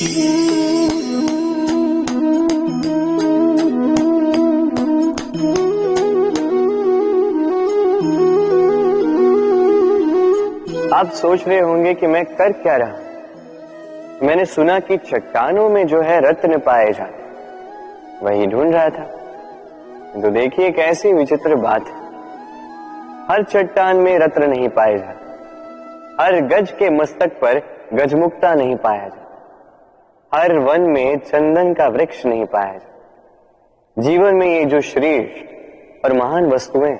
आप सोच रहे होंगे कि मैं कर क्या रहा। मैंने सुना कि चट्टानों में जो है रत्न पाए जाते, वही ढूंढ रहा था। तो देखिए कैसी विचित्र बात है। हर चट्टान में रत्न नहीं पाए जाते, हर गज के मस्तक पर गजमुक्ता नहीं पाया जाता, हर वन में चंदन का वृक्ष नहीं पाया जाता। जीवन में ये जो श्रेष्ठ और महान वस्तुएं,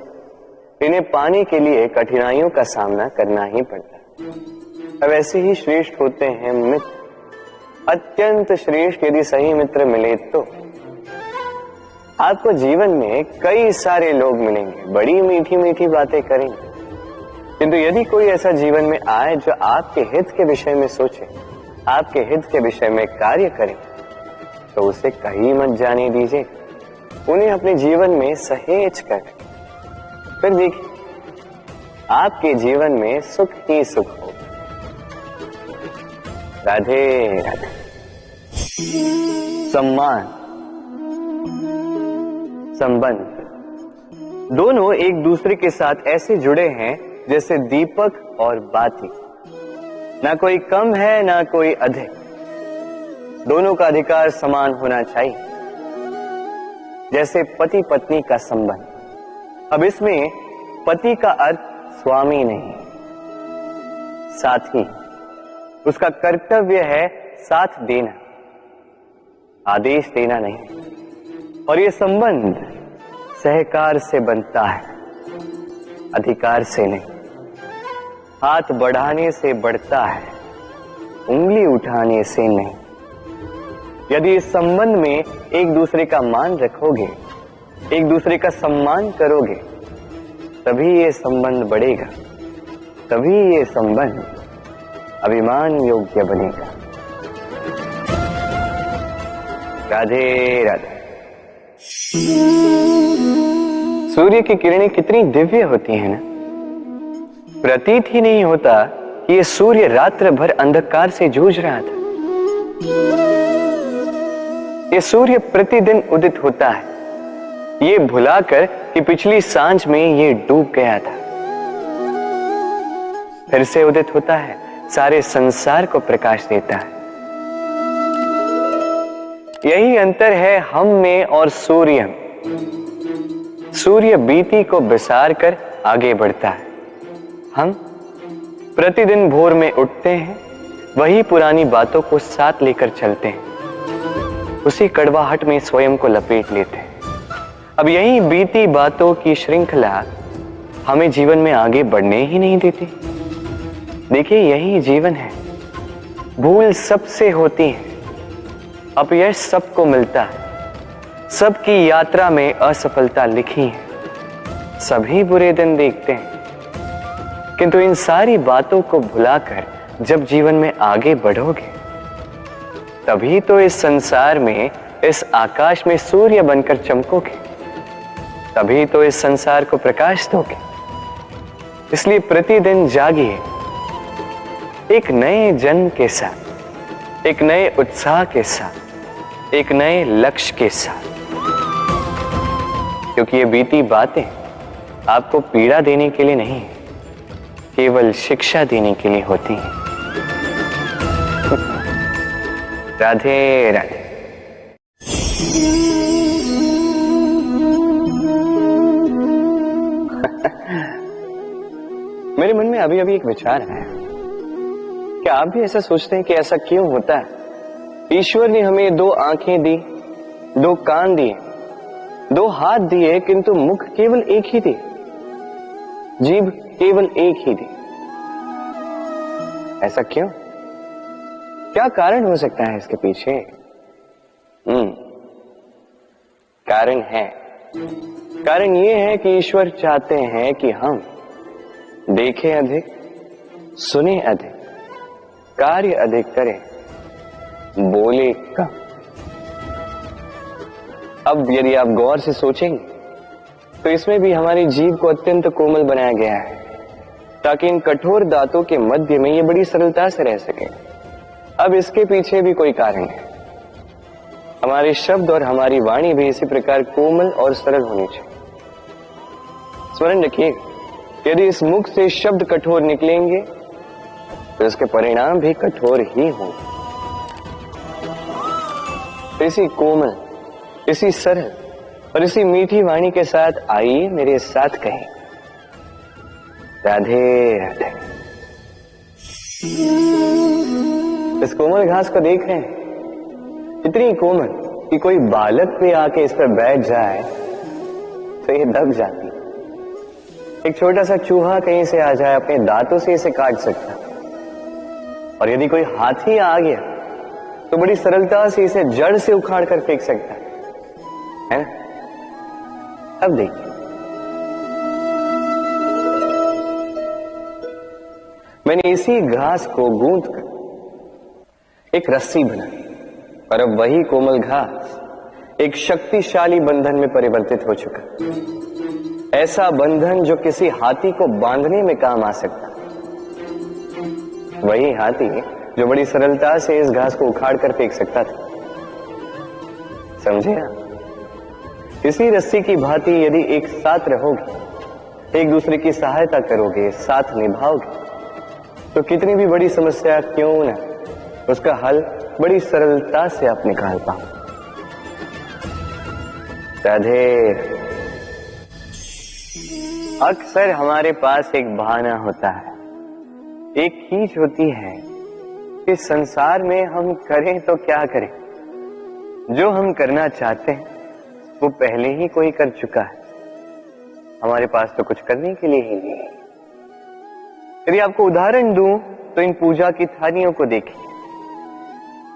इन्हें पाने के लिए कठिनाइयों का सामना करना ही पड़ता है। अब ऐसे ही श्रेष्ठ होते हैं मित्र। अत्यंत श्रेष्ठ यदि सही मित्र मिले तो आपको जीवन में कई सारे लोग मिलेंगे, बड़ी मीठी मीठी बातें करेंगे, किंतु यदि कोई ऐसा जीवन में आए जो आपके हित के विषय में सोचे, आपके हित के विषय में कार्य करे, तो उसे कहीं मत जाने दीजिए। उन्हें अपने जीवन में सहेज कर, फिर देखिए आपके जीवन में सुख ही सुख हो। राधे राधे। सम्मान, संबंध दोनों एक दूसरे के साथ ऐसे जुड़े हैं जैसे दीपक और बाती। ना कोई कम है ना कोई अधिक, दोनों का अधिकार समान होना चाहिए, जैसे पति पत्नी का संबंध। अब इसमें पति का अर्थ स्वामी नहीं, साथी। उसका कर्तव्य है साथ देना, आदेश देना नहीं। और ये संबंध सहकार से बनता है, अधिकार से नहीं। हाथ बढ़ाने से बढ़ता है, उंगली उठाने से नहीं। यदि इस संबंध में एक दूसरे का मान रखोगे, एक दूसरे का सम्मान करोगे, तभी ये संबंध बढ़ेगा, तभी ये संबंध अभिमान योग्य बनेगा। राधे राधे। सूर्य की किरणें कितनी दिव्य होती हैं ना। प्रतीत ही नहीं होता कि ये सूर्य रात्र भर अंधकार से जूझ रहा था। ये सूर्य प्रतिदिन उदित होता है, ये भुलाकर कि पिछली सांझ में ये डूब गया था, फिर से उदित होता है, सारे संसार को प्रकाश देता है। यही अंतर है हम में और सूर्य में। सूर्य बीती को बिसार कर आगे बढ़ता है, हम प्रतिदिन भोर में उठते हैं, वही पुरानी बातों को साथ लेकर चलते हैं, उसी कड़वाहट में स्वयं को लपेट लेते हैं। अब यही बीती बातों की श्रृंखला हमें जीवन में आगे बढ़ने ही नहीं देती। देखिए यही जीवन है। भूल सबसे होती है, अपयश सबको मिलता है, सबकी यात्रा में असफलता लिखी है, सभी बुरे दिन देखते हैं। किंतु इन सारी बातों को भुलाकर जब जीवन में आगे बढ़ोगे, तभी तो इस संसार में, इस आकाश में सूर्य बनकर चमकोगे, तभी तो इस संसार को प्रकाश दोगे। इसलिए प्रतिदिन जागिए, एक नए जन्म के साथ, एक नए उत्साह के साथ, एक नए लक्ष्य के साथ, क्योंकि ये बीती बातें आपको पीड़ा देने के लिए नहीं, केवल शिक्षा देने के लिए होती हैं। राधे राधे। मेरे मन में अभी अभी एक विचार आया। क्या आप भी ऐसा सोचते हैं कि ऐसा क्यों होता है? ईश्वर ने हमें दो आंखें दी, दो कान दिए, दो हाथ दिए, किंतु मुख केवल एक ही दिए, जीभ केवल एक ही दी। ऐसा क्यों? क्या कारण हो सकता है इसके पीछे? कारण ये है कि ईश्वर चाहते हैं कि हम देखें अधिक, सुने अधिक, कार्य अधिक करें, बोले कम। अब यदि आप गौर से सोचेंगे तो इसमें भी हमारी जीभ को अत्यंत कोमल बनाया गया है, ताकि इन कठोर दांतों के मध्य में ये बड़ी सरलता से रह सके। अब इसके पीछे भी कोई कारण है। हमारे शब्द और हमारी वाणी भी इसी प्रकार कोमल और सरल होनी चाहिए। स्मरण रखिए, यदि इस मुख से शब्द कठोर निकलेंगे तो इसके परिणाम भी कठोर ही होंगे। इसी कोमल, इसी सरल और इसी मीठी वाणी के साथ आइए मेरे साथ कहें, राधे राधे। इस कोमल घास को देख रहे हैं, इतनी कोमल कि कोई बालक भी आके इस पर बैठ जाए तो ये दब जाती। एक छोटा सा चूहा कहीं से आ जाए, अपने दांतों से इसे काट सकता, और यदि कोई हाथी आ गया तो बड़ी सरलता से इसे जड़ से उखाड़ कर फेंक सकता है ना? अब देखिए, मैंने इसी घास को गूंथ कर एक रस्सी बनाई, और अब वही कोमल घास एक शक्तिशाली बंधन में परिवर्तित हो चुका। ऐसा बंधन जो किसी हाथी को बांधने में काम आ सकता। वही हाथी जो बड़ी सरलता से इस घास को उखाड़ कर फेंक सकता था। समझे ना? इसी रस्सी की भांति यदि एक साथ रहोगे, एक दूसरे की सहायता करोगे, साथ निभाओगे, तो कितनी भी बड़ी समस्या क्यों ना, उसका हल बड़ी सरलता से आप निकाल पाओ। राधे। अक्सर हमारे पास एक बहाना होता है, एक खींच होती है कि संसार में हम करें तो क्या करें, जो हम करना चाहते हैं वो पहले ही कोई कर चुका है, हमारे पास तो कुछ करने के लिए ही नहीं है। यदि आपको उदाहरण दूं तो इन पूजा की थालियों को देखिए,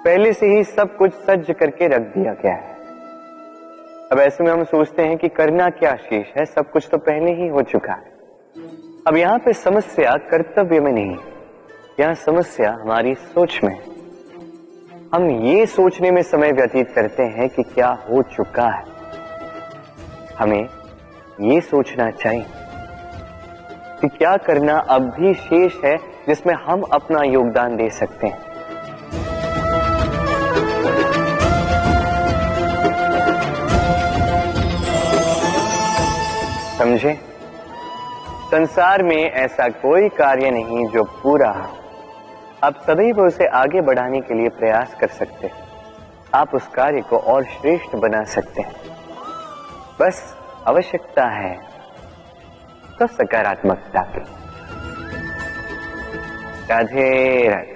पहले से ही सब कुछ सज्ज करके रख दिया गया है। अब ऐसे में हम सोचते हैं कि करना क्या शेष है, सब कुछ तो पहले ही हो चुका है। अब यहां पे समस्या कर्तव्य में नहीं, यहां समस्या हमारी सोच में। हम ये सोचने में समय व्यतीत करते हैं कि क्या हो चुका है। हमें ये सोचना चाहिए कि क्या करना अब भी शेष है जिसमें हम अपना योगदान दे सकते हैं। समझे? संसार में ऐसा कोई कार्य नहीं जो पूरा हो। आप सदैव उसे आगे बढ़ाने के लिए प्रयास कर सकते हैं। आप उस कार्य को और श्रेष्ठ बना सकते हैं। बस आवश्यकता है तो सकारात्मकता की। राधे राधे।